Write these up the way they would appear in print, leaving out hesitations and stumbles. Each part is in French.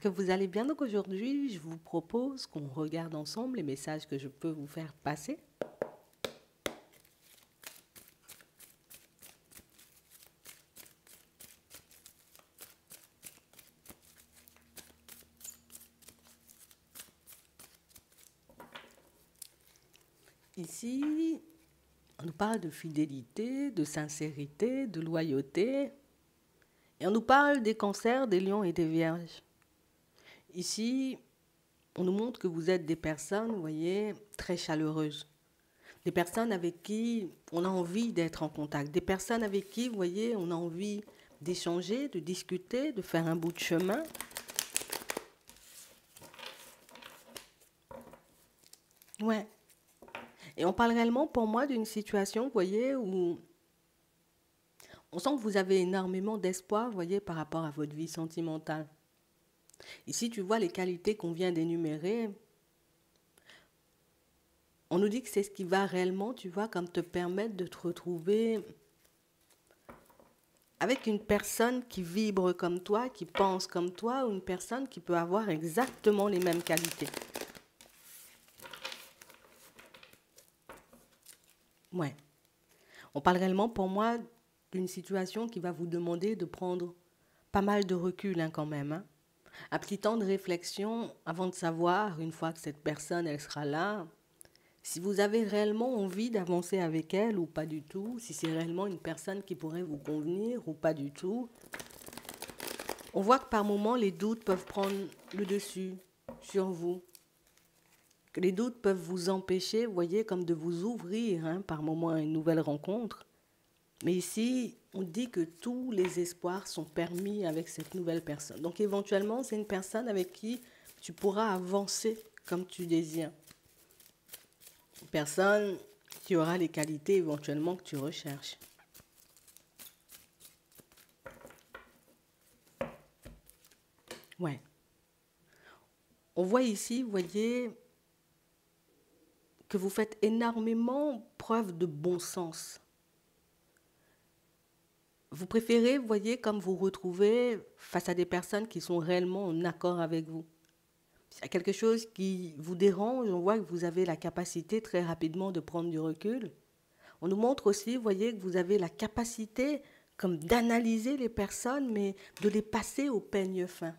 que vous allez bien. Donc aujourd'hui, je vous propose qu'on regarde ensemble les messages que je peux vous faire passer. Ici, on nous parle de fidélité, de sincérité, de loyauté. Et on nous parle des cancers, des lions et des vierges. Ici, on nous montre que vous êtes des personnes, vous voyez, très chaleureuses. Des personnes avec qui on a envie d'être en contact. Des personnes avec qui, vous voyez, on a envie d'échanger, de discuter, de faire un bout de chemin. Ouais. Et on parle réellement, pour moi, d'une situation, vous voyez, où on sent que vous avez énormément d'espoir, vous voyez, par rapport à votre vie sentimentale. Ici, tu vois les qualités qu'on vient d'énumérer. On nous dit que c'est ce qui va réellement, tu vois, comme te permettre de te retrouver avec une personne qui vibre comme toi, qui pense comme toi, ou une personne qui peut avoir exactement les mêmes qualités. Ouais. On parle réellement, pour moi, d'une situation qui va vous demander de prendre pas mal de recul quand même. Hein. Un petit temps de réflexion avant de savoir, une fois que cette personne elle sera là, si vous avez réellement envie d'avancer avec elle ou pas du tout, si c'est réellement une personne qui pourrait vous convenir ou pas du tout. On voit que par moments, les doutes peuvent prendre le dessus sur vous. Que les doutes peuvent vous empêcher, vous voyez, comme de vous ouvrir par moments à une nouvelle rencontre. Mais ici, on dit que tous les espoirs sont permis avec cette nouvelle personne. Donc éventuellement, c'est une personne avec qui tu pourras avancer comme tu désires. Une personne qui aura les qualités éventuellement que tu recherches. Ouais. On voit ici, vous voyez, que vous faites énormément preuve de bon sens. Vous préférez, vous voyez, comme vous retrouvez face à des personnes qui sont réellement en accord avec vous. S'il y a quelque chose qui vous dérange, on voit que vous avez la capacité très rapidement de prendre du recul. On nous montre aussi, vous voyez, que vous avez la capacité comme d'analyser les personnes, mais de les passer au peigne fin.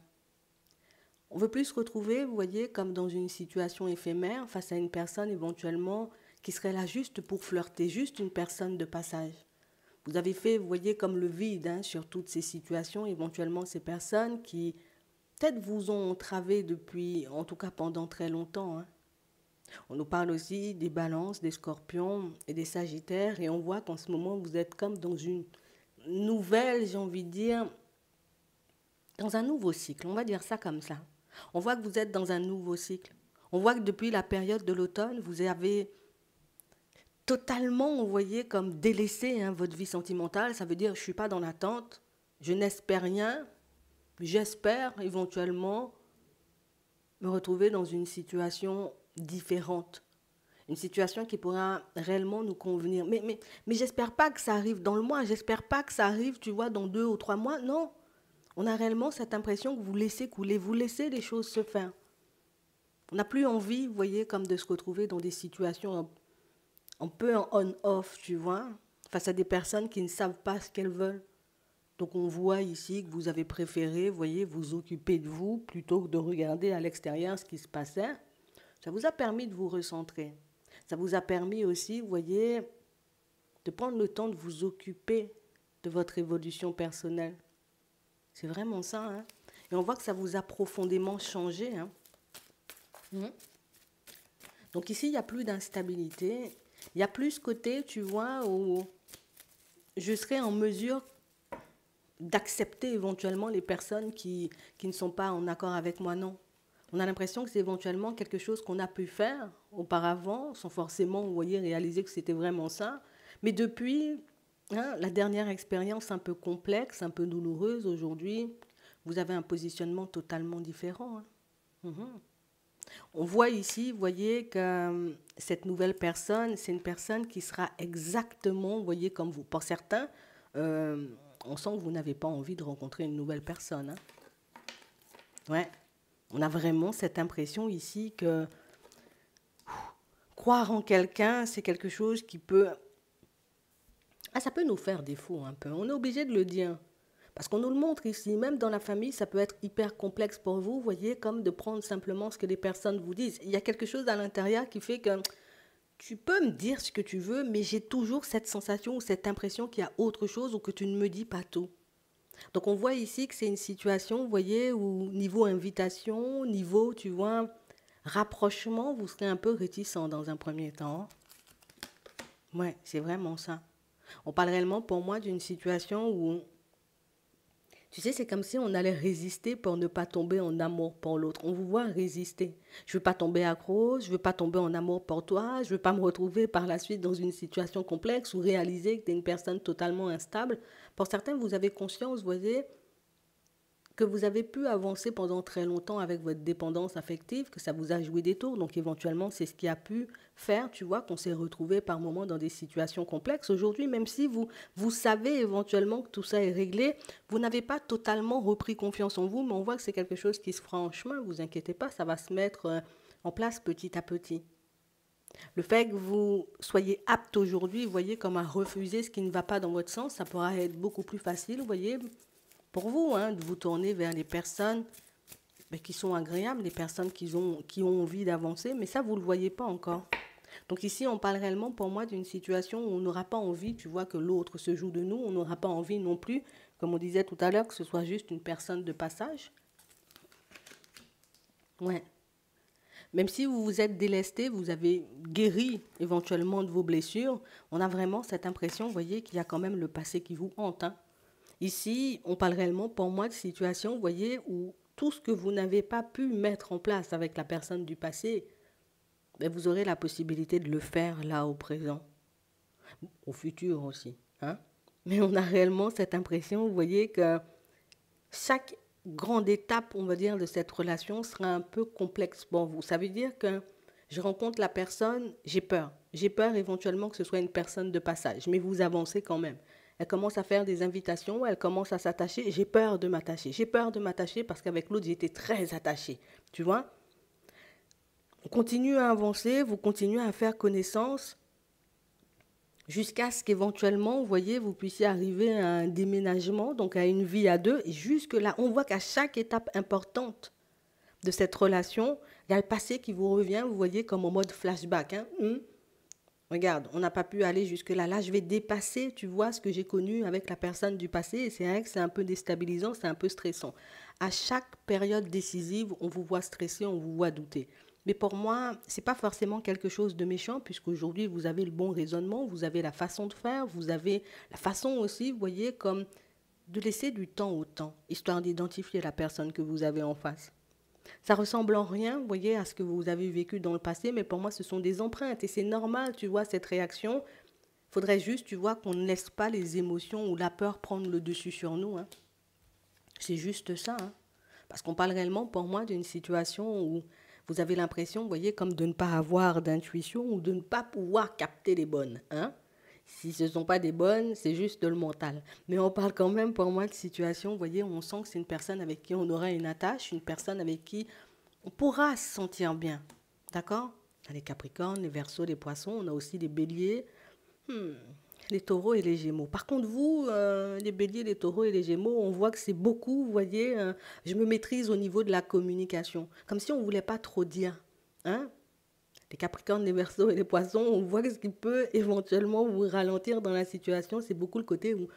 On veut plus se retrouver, vous voyez, comme dans une situation éphémère, face à une personne éventuellement qui serait là juste pour flirter, juste une personne de passage. Vous avez fait, vous voyez, comme le vide sur toutes ces situations, éventuellement ces personnes qui peut-être vous ont entravé depuis, en tout cas pendant très longtemps. Hein. On nous parle aussi des balances, des scorpions et des sagittaires, et on voit qu'en ce moment, vous êtes comme dans une nouvelle, j'ai envie de dire, dans un nouveau cycle, on va dire ça comme ça. On voit que vous êtes dans un nouveau cycle. On voit que depuis la période de l'automne, vous avez totalement, vous voyez, comme délaissé votre vie sentimentale. Ça veut dire, je ne suis pas dans l'attente, je n'espère rien, j'espère éventuellement me retrouver dans une situation différente. Une situation qui pourra réellement nous convenir. Mais j'espère pas que ça arrive dans le mois, j'espère pas que ça arrive, tu vois, dans 2 ou 3 mois. Non, on a réellement cette impression que vous laissez couler, vous laissez les choses se faire. On n'a plus envie, vous voyez, comme de se retrouver dans des situations un peu en on-off, tu vois, face à des personnes qui ne savent pas ce qu'elles veulent. Donc on voit ici que vous avez préféré, vous voyez, vous occuper de vous plutôt que de regarder à l'extérieur ce qui se passait. Ça vous a permis de vous recentrer. Ça vous a permis aussi, vous voyez, de prendre le temps de vous occuper de votre évolution personnelle. C'est vraiment ça. Hein. Et on voit que ça vous a profondément changé. Hein. Donc ici, il n'y a plus d'instabilité. Il n'y a plus ce côté, tu vois, où je serai en mesure d'accepter éventuellement les personnes qui ne sont pas en accord avec moi, non. On a l'impression que c'est éventuellement quelque chose qu'on a pu faire auparavant, sans forcément, vous voyez, réaliser que c'était vraiment ça. Mais depuis la dernière expérience un peu complexe, un peu douloureuse aujourd'hui, vous avez un positionnement totalement différent. Hein. On voit ici, vous voyez, que cette nouvelle personne, c'est une personne qui sera exactement, vous voyez, comme vous. Pour certains, on sent que vous n'avez pas envie de rencontrer une nouvelle personne. Hein. Ouais. On a vraiment cette impression ici que croire en quelqu'un, c'est quelque chose qui peut... Ah, ça peut nous faire défaut un peu. On est obligé de le dire. Parce qu'on nous le montre ici. Même dans la famille, ça peut être hyper complexe pour vous, vous voyez, comme de prendre simplement ce que les personnes vous disent. Il y a quelque chose à l'intérieur qui fait que tu peux me dire ce que tu veux, mais j'ai toujours cette sensation ou cette impression qu'il y a autre chose ou que tu ne me dis pas tout. Donc on voit ici que c'est une situation, vous voyez, où niveau invitation, niveau, tu vois, rapprochement, vous serez un peu réticent dans un premier temps. Ouais, c'est vraiment ça. On parle réellement pour moi d'une situation où, tu sais, c'est comme si on allait résister pour ne pas tomber en amour pour l'autre. On vous voit résister. Je ne veux pas tomber accro, je ne veux pas tomber en amour pour toi, je ne veux pas me retrouver par la suite dans une situation complexe ou réaliser que tu es une personne totalement instable. Pour certains, vous avez conscience, vous voyez, que vous avez pu avancer pendant très longtemps avec votre dépendance affective, que ça vous a joué des tours. Donc éventuellement, c'est ce qui a pu faire, tu vois, qu'on s'est retrouvé par moments dans des situations complexes. Aujourd'hui, même si vous savez éventuellement que tout ça est réglé, vous n'avez pas totalement repris confiance en vous, mais on voit que c'est quelque chose qui se fera en chemin. Vous inquiétez pas, ça va se mettre en place petit à petit. Le fait que vous soyez apte aujourd'hui, vous voyez, comme à refuser ce qui ne va pas dans votre sens, ça pourra être beaucoup plus facile, vous voyez, pour vous, hein, de vous tourner vers les personnes qui sont agréables, les personnes qui ont envie d'avancer, mais ça, vous ne le voyez pas encore. Donc ici, on parle réellement pour moi d'une situation où on n'aura pas envie, tu vois, que l'autre se joue de nous, on n'aura pas envie non plus, comme on disait tout à l'heure, que ce soit juste une personne de passage. Ouais. Même si vous vous êtes délesté, vous avez guéri éventuellement de vos blessures, on a vraiment cette impression, vous voyez, qu'il y a quand même le passé qui vous hante, hein. Ici, on parle réellement pour moi de situation, vous voyez, où tout ce que vous n'avez pas pu mettre en place avec la personne du passé, ben vous aurez la possibilité de le faire là au présent, au futur aussi, hein. Mais on a réellement cette impression, vous voyez, que chaque grande étape, on va dire, de cette relation sera un peu complexe pour vous. Ça veut dire que je rencontre la personne, j'ai peur. J'ai peur éventuellement que ce soit une personne de passage, mais vous avancez quand même. Elle commence à faire des invitations, elle commence à s'attacher. J'ai peur de m'attacher. J'ai peur de m'attacher parce qu'avec l'autre, j'étais très attachée. Tu vois? On continue à avancer, vous continuez à faire connaissance jusqu'à ce qu'éventuellement, vous voyez, vous puissiez arriver à un déménagement, donc à une vie à deux. Et jusque-là, on voit qu'à chaque étape importante de cette relation, il y a le passé qui vous revient, vous voyez, comme en mode flashback, hein. Regarde, on n'a pas pu aller jusque-là. Là, je vais dépasser, tu vois, ce que j'ai connu avec la personne du passé. Et c'est vrai que c'est un peu déstabilisant, c'est un peu stressant. À chaque période décisive, on vous voit stressé, on vous voit douter. Mais pour moi, ce n'est pas forcément quelque chose de méchant, puisqu'aujourd'hui, vous avez le bon raisonnement, vous avez la façon de faire, vous avez la façon aussi, vous voyez, comme de laisser du temps au temps, histoire d'identifier la personne que vous avez en face. Ça ressemble en rien, vous voyez, à ce que vous avez vécu dans le passé, mais pour moi, ce sont des empreintes et c'est normal, tu vois, cette réaction. Il faudrait juste, tu vois, qu'on ne laisse pas les émotions ou la peur prendre le dessus sur nous, hein. C'est juste ça, hein. Parce qu'on parle réellement, pour moi, d'une situation où vous avez l'impression, vous voyez, comme de ne pas avoir d'intuition ou de ne pas pouvoir capter les bonnes, hein. Si ce ne sont pas des bonnes, c'est juste de le mental. Mais on parle quand même, pour moi, de situation, vous voyez, où on sent que c'est une personne avec qui on aura une attache, une personne avec qui on pourra se sentir bien. D'accord? On a les Capricornes, les Verseaux, les Poissons, on a aussi les Béliers, les Taureaux et les Gémeaux. Par contre, vous, les Béliers, les Taureaux et les Gémeaux, on voit que c'est beaucoup, vous voyez, je me maîtrise au niveau de la communication. Comme si on ne voulait pas trop dire, hein? Les Capricornes, les Verseaux et les Poissons, on voit que ce qui peut éventuellement vous ralentir dans la situation, c'est beaucoup le côté où,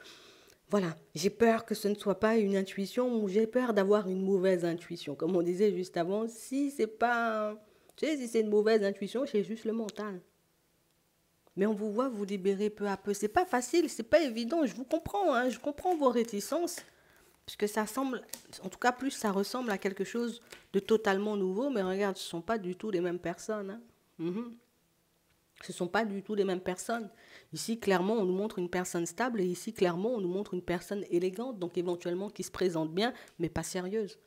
voilà, j'ai peur que ce ne soit pas une intuition ou j'ai peur d'avoir une mauvaise intuition. Comme on disait juste avant, si c'est pas, tu sais, si c'est une mauvaise intuition, c'est juste le mental. Mais on vous voit vous libérer peu à peu. C'est pas facile, c'est pas évident. Je vous comprends, hein, je comprends vos réticences, puisque ça semble, en tout cas plus ça ressemble à quelque chose de totalement nouveau. Mais regarde, ce ne sont pas du tout les mêmes personnes, hein. Ce ne sont pas du tout les mêmes personnes. Ici, clairement, on nous montre une personne stable et ici, clairement, on nous montre une personne élégante, donc éventuellement qui se présente bien, mais pas sérieuse.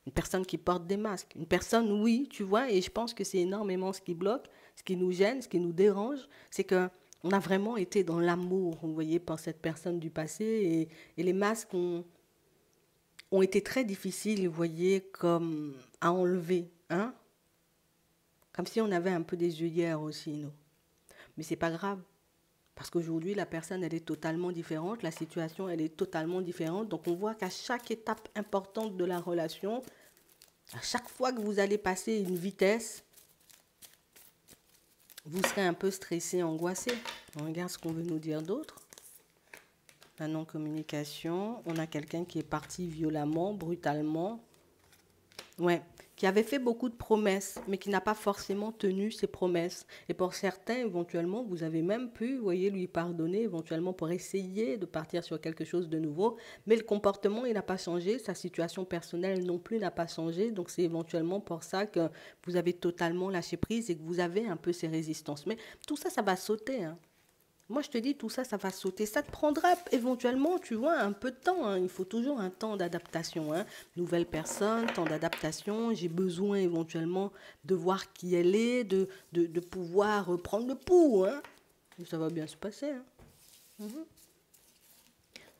Une personne qui porte des masques. Une personne, oui, tu vois, et je pense que c'est énormément ce qui bloque, ce qui nous gêne, ce qui nous dérange, c'est que on a vraiment été dans l'amour, vous voyez, par cette personne du passé et les masques ont été très difficiles, vous voyez, comme à enlever, hein? Comme si on avait un peu des œillères aussi, nous. Mais c'est pas grave. Parce qu'aujourd'hui, la personne, elle est totalement différente, la situation, elle est totalement différente. Donc, on voit qu'à chaque étape importante de la relation, à chaque fois que vous allez passer une vitesse, vous serez un peu stressé, angoissé. On regarde ce qu'on veut nous dire d'autre. La non-communication, on a quelqu'un qui est parti violemment, brutalement. Ouais, qui avait fait beaucoup de promesses, mais qui n'a pas forcément tenu ses promesses. Et pour certains, éventuellement, vous avez même pu, vous voyez, lui pardonner, éventuellement pour essayer de partir sur quelque chose de nouveau. Mais le comportement, il n'a pas changé, sa situation personnelle non plus n'a pas changé. Donc c'est éventuellement pour ça que vous avez totalement lâché prise et que vous avez un peu ces résistances. Mais tout ça, ça va sauter, hein. Moi, je te dis, tout ça, ça va sauter. Ça te prendra éventuellement, tu vois, un peu de temps, hein. Il faut toujours un temps d'adaptation, hein. Nouvelle personne, temps d'adaptation. J'ai besoin éventuellement de voir qui elle est, de pouvoir prendre le pouls, hein. Et ça va bien se passer, hein.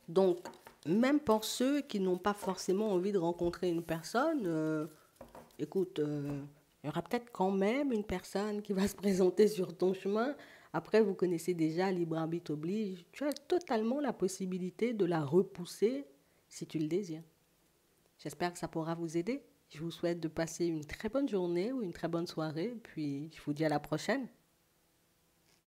Donc, même pour ceux qui n'ont pas forcément envie de rencontrer une personne, écoute, il y aura peut-être quand même une personne qui va se présenter sur ton chemin. Après, vous connaissez déjà, libre arbitre oblige. Tu as totalement la possibilité de la repousser si tu le désires. J'espère que ça pourra vous aider. Je vous souhaite de passer une très bonne journée ou une très bonne soirée. Puis, je vous dis à la prochaine.